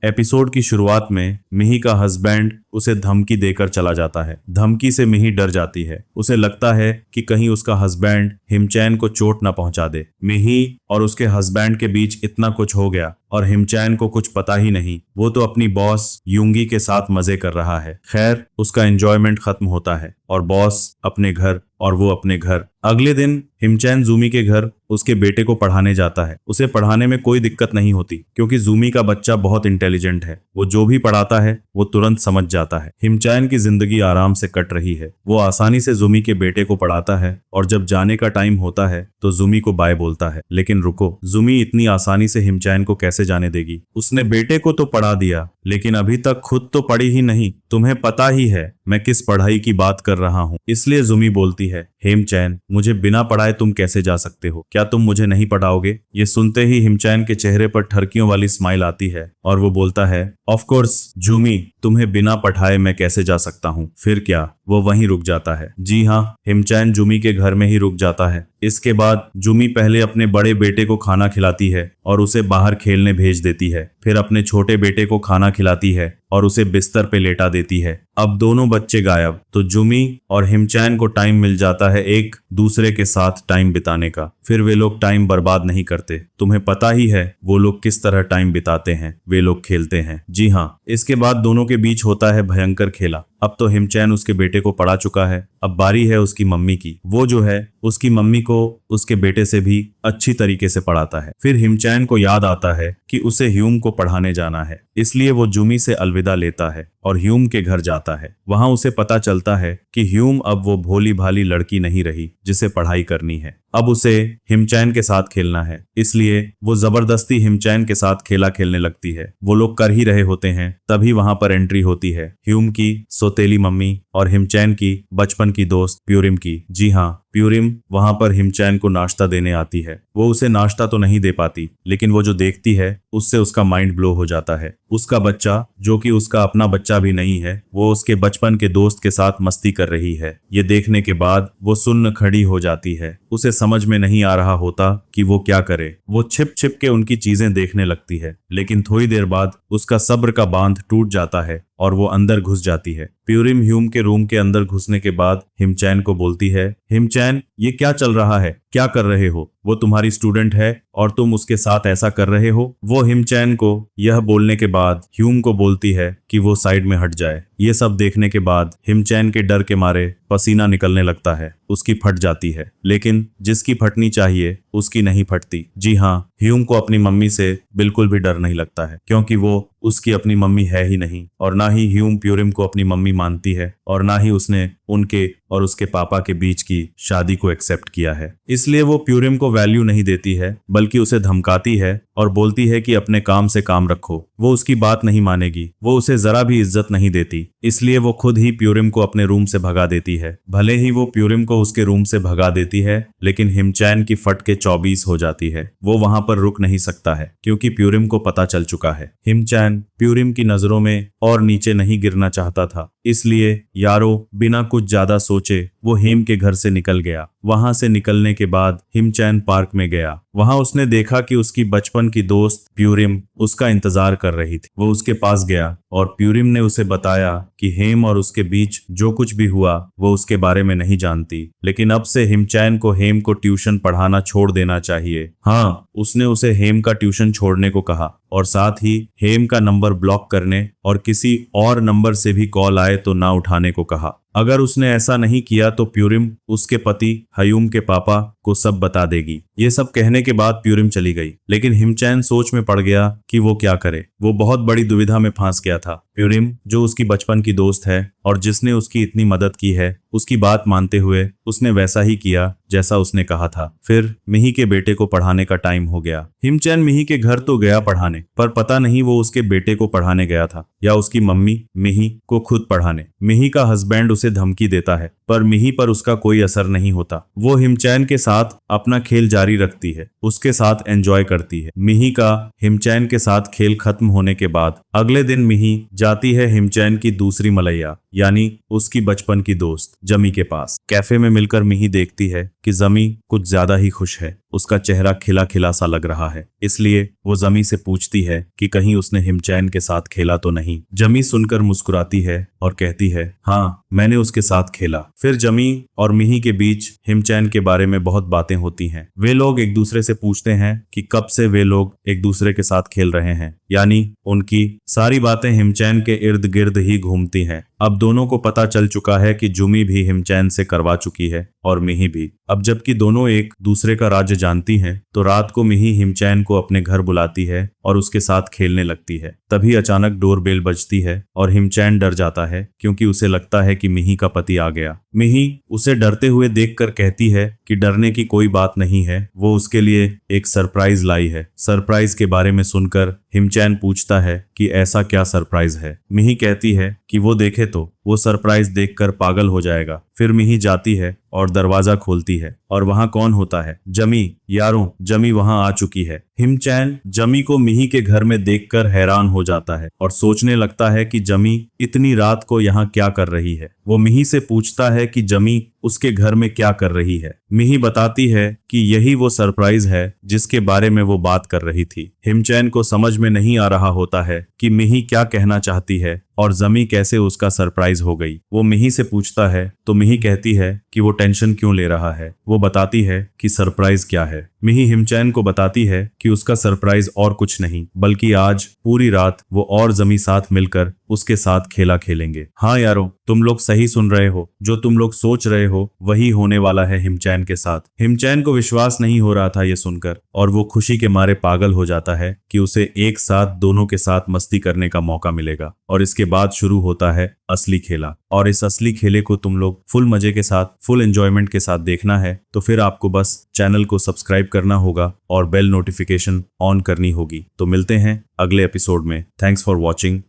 Episode की शुरुआत में मिही का हस्बैंड उसे धमकी देकर चला जाता है। धमकी से मिही डर जाती है। उसे लगता है कि कहीं उसका हस्बैंड हिमचैन को चोट न पहुंचा दे। मिही और उसके हस्बैंड के बीच इतना कुछ हो गया और हिमचैन को कुछ पता ही नहीं। वो तो अपनी बॉस यूंगी के साथ मजे कर रहा है। खैर, उसका एंजॉयमेंट खत्म होता है और बॉस अपने घर और वो अपने घर। अगले दिन हिमचैन जूमी के घर उसके बेटे को पढ़ाने जाता है। उसे पढ़ाने में कोई दिक्कत नहीं होती क्योंकि जूमी का बच्चा बहुत इंटेलिजेंट है। वो जो भी पढ़ाता है वो तुरंत समझ जाता है। हिमचैन की जिंदगी आराम से कट रही है। वो आसानी से जूमी के बेटे को पढ़ाता है और जब जाने का टाइम होता है तो जूमी को बाय बोलता है। लेकिन रुको, जूमी इतनी आसानी से हिमचैन को कैसे जाने देगी? उसने बेटे को तो पढ़ा दिया लेकिन अभी तक खुद तो पढ़ी ही नहीं। तुम्हें पता ही है मैं किस पढ़ाई की बात कर रहा हूँ। इसलिए जूमी बोलती है, हिमचैन, मुझे बिना पढ़ाए तुम कैसे जा सकते हो? क्या तुम मुझे नहीं पढ़ाओगे? ये सुनते ही हिमचैन के चेहरे पर ठरकियों वाली स्माइल आती है और वो बोलता है, ऑफ कोर्स जूमी, तुम्हें बिना पढ़ाए मैं कैसे जा सकता हूँ? फिर क्या? वो वहीं रुक जाता है। जी हाँ, हिमचैन जूमी के घर में ही रुक जाता है। इसके बाद जूमी पहले अपने बड़े बेटे को खाना खिलाती है और उसे बाहर खेलने भेज देती है। फिर अपने छोटे बेटे को खाना खिलाती है और उसे बिस्तर पे लेटा देती है। अब दोनों बच्चे गायब तो जूमी और हिमचैन को टाइम मिल जाता है एक दूसरे के साथ टाइम बिताने का। फिर वे लोग टाइम बर्बाद नहीं करते। तुम्हें पता ही है वो लोग किस तरह टाइम बिताते हैं। वे लोग खेलते हैं। जी हाँ, इसके बाद दोनों के बीच होता है भयंकर खेला। अब तो हिमचैन उसके बेटे को पढ़ा चुका है। अब बारी है उसकी मम्मी की। वो जो है उसकी मम्मी को उसके बेटे से भी अच्छी तरीके से पढ़ाता है। फिर हिमचैन को याद आता है कि उसे ह्यूम को पढ़ाने जाना है। इसलिए वो जूमी से अलविदा लेता है और ह्यूम के घर जाता है। वहां उसे पता चलता है कि ह्यूम अब वो भोली भाली लड़की नहीं रही जिसे पढ़ाई करनी है। अब उसे हिमचैन के साथ खेलना है। इसलिए वो जबरदस्ती हिमचैन के साथ खेला खेलने लगती है। वो लोग कर ही रहे होते हैं तभी वहां पर एंट्री होती है ह्यूम की सौतेली मम्मी और हिमचैन की बचपन की दोस्त प्यूरिम की। जी हाँ, प्यूरिम वहां पर हिमचैन को नाश्ता देने आती है। वो उसे नाश्ता तो नहीं दे पाती लेकिन वो जो देखती है उससे उसका माइंड ब्लो हो जाता है। उसका बच्चा, जो कि उसका अपना बच्चा भी नहीं है, वो उसके बचपन के दोस्त के साथ मस्ती कर रही है। ये देखने के बाद वो सुन्न खड़ी हो जाती है। उसे समझ में नहीं आ रहा होता कि वो क्या करे। वो छिप छिप के उनकी चीजें देखने लगती है लेकिन थोड़ी देर बाद उसका सब्र का बांध टूट जाता है और वो अंदर घुस जाती है। प्यूरिम ह्यूम के रूम के अंदर घुसने के बाद हिमचैन को बोलती है, हिमचैन, ये क्या चल रहा है? क्या कर रहे हो? वो तुम्हारी स्टूडेंट है और तुम उसके साथ ऐसा कर रहे हो? वो हिमचैन को यह बोलने के बाद ह्यूम को बोलती है कि वो साइड में हट जाए। ये सब देखने के बाद हिमचैन के डर के मारे पसीना निकलने लगता है। उसकी फट जाती है लेकिन जिसकी फटनी चाहिए उसकी नहीं फटती। जी हाँ, ह्यूम को अपनी मम्मी से बिल्कुल भी डर नहीं लगता है क्योंकि वो उसकी अपनी मम्मी है ही नहीं और ना ही ह्यूम प्यूरिम को अपनी मम्मी मानती है और ना ही उसने उनके और उसके पापा के बीच की शादी को एक्सेप्ट किया है। इसलिए वो प्यूरिम को वैल्यू नहीं देती है बल्कि उसे धमकाती है और बोलती है कि अपने काम से काम रखो। वो उसकी बात नहीं मानेगी। वो उसे जरा भी इज्जत नहीं देती। इसलिए वो खुद ही प्यूरिम को अपने रूम से भगा देती है। भले ही वो प्यूरिम को उसके रूम से भगा देती है लेकिन हिमचैन की फट के 24 हो जाती है। वो वहां पर रुक नहीं सकता है क्योंकि प्यूरिम को पता चल चुका है। हिमचैन प्यूरिम की नजरों में और नीचे नहीं गिरना चाहता था। इसलिए यारो बिना कुछ ज्यादा सोचे वो हेम के घर से निकल गया। वहां से निकलने के बाद हिमचैन पार्क में गया। वहां उसने देखा कि उसकी बचपन की दोस्त प्यूरिम उसका इंतजार कर रही थी। वो उसके पास गया और प्यूरिम ने उसे बताया कि हेम और उसके बीच जो कुछ भी हुआ वो उसके बारे में नहीं जानती लेकिन अब से हिमचैन को हेम को ट्यूशन पढ़ाना छोड़ देना चाहिए। हाँ, उसने उसे हेम का ट्यूशन छोड़ने को कहा और साथ ही हेम का नंबर ब्लॉक करने और किसी और नंबर से भी कॉल आए तो ना उठाने को कहा। अगर उसने ऐसा नहीं किया तो प्यूरिम उसके पति ह्यूम के पापा को सब बता देगी। ये सब कहने के बाद प्यूरिम चली गई लेकिन हिमचैन सोच में पड़ गया कि वो क्या करे। वो बहुत बड़ी दुविधा में फंस गया था। प्यूरिम, जो उसकी बचपन की दोस्त है और जिसने उसकी इतनी मदद की है, उसकी बात मानते हुए उसने वैसा ही किया जैसा उसने कहा था। फिर मिही के बेटे को पढ़ाने का टाइम हो गया। हिमचैन मिही के घर तो गया पढ़ाने, पर पता नहीं वो उसके बेटे को पढ़ाने गया था या उसकी मम्मी मिही को खुद पढ़ाने। मिही का हस्बैंड उसे धमकी देता है पर मिही पर उसका कोई असर नहीं होता। वो हिमचैन के साथ अपना खेल जारी रखती है, उसके साथ एंजॉय करती है। मिही का हिमचैन के साथ खेल खत्म होने के बाद अगले दिन मिही जाती है हिमचैन की दूसरी मलैया यानी उसकी बचपन की दोस्त जमी के पास। कैफे में मिलकर मिही देखती है कि जमी कुछ ज्यादा ही खुश है। उसका चेहरा खिला खिला सा लग रहा है, इसलिए वो जमी से पूछती है कि कहीं उसने हिमचैन के साथ खेला तो नहीं। जमी सुनकर मुस्कुराती है और कहती है, हाँ मैंने उसके साथ खेला। फिर जमी और मिही के बीच हिमचैन के बारे में बहुत बातें होती हैं। वे लोग एक दूसरे से पूछते हैं कि कब से वे लोग एक दूसरे के साथ खेल रहे हैं, यानी उनकी सारी बातें हिमचैन के इर्द गिर्द ही घूमती हैं। अब दोनों को पता चल चुका है कि जुमी भी हिमचैन से करवा चुकी है और मिही भी। अब जबकि दोनों एक दूसरे का राज्य जानती हैं, तो रात को मिही हिमचैन को अपने घर बुलाती है और उसके साथ खेलने लगती है। तभी अचानक डोरबेल बजती है और हिमचैन डर जाता है क्योंकि उसे लगता है कि मिही का पति आ गया। मिही उसे डरते हुए देखकर कहती है कि डरने की कोई बात नहीं है, वो उसके लिए एक सरप्राइज लाई है। सरप्राइज के बारे में सुनकर हिमचैन पूछता है कि ऐसा क्या सरप्राइज है। मिही कहती है कि वो देखे तो वो सरप्राइज देखकर पागल हो जाएगा। फिर मिही जाती है और दरवाजा खोलती है और वहां कौन होता है? जमी। यारों, जमी वहां आ चुकी है। हिमचैन जमी को मिही के घर में देखकर हैरान हो जाता है और सोचने लगता है कि जमी इतनी रात को यहाँ क्या कर रही है। वो मिही से पूछता है कि जमी उसके घर में क्या कर रही है। मिही बताती है कि यही वो सरप्राइज है जिसके बारे में वो बात कर रही थी। हिमचैन को समझ में नहीं आ रहा होता है कि मिही क्या कहना चाहती है और जमी कैसे उसका सरप्राइज हो गई। वो मिही से पूछता है तो मिही कहती है कि वो टेंशन क्यों ले रहा है। वो बताती है कि सरप्राइज क्या है। मिही हिमचैन को बताती है कि उसका सरप्राइज और कुछ नहीं बल्कि आज पूरी रात वो और जमी साथ मिलकर उसके साथ खेला खेलेंगे। हाँ यारों, तुम लोग सही सुन रहे हो, जो तुम लोग सोच रहे हो वही होने वाला है हिमचैन के साथ। हिमचैन को विश्वास नहीं हो रहा था ये सुनकर और वो खुशी के मारे पागल हो जाता है कि उसे एक साथ दोनों के साथ मस्ती करने का मौका मिलेगा। और इसके बाद शुरू होता है असली खेला। और इस असली खेले को तुम लोग फुल मजे के साथ, फुल एंजॉयमेंट के साथ देखना है तो फिर आपको बस चैनल को सब्सक्राइब करना होगा और बेल नोटिफिकेशन ऑन करनी होगी। तो मिलते हैं अगले एपिसोड में। Thanks for watching.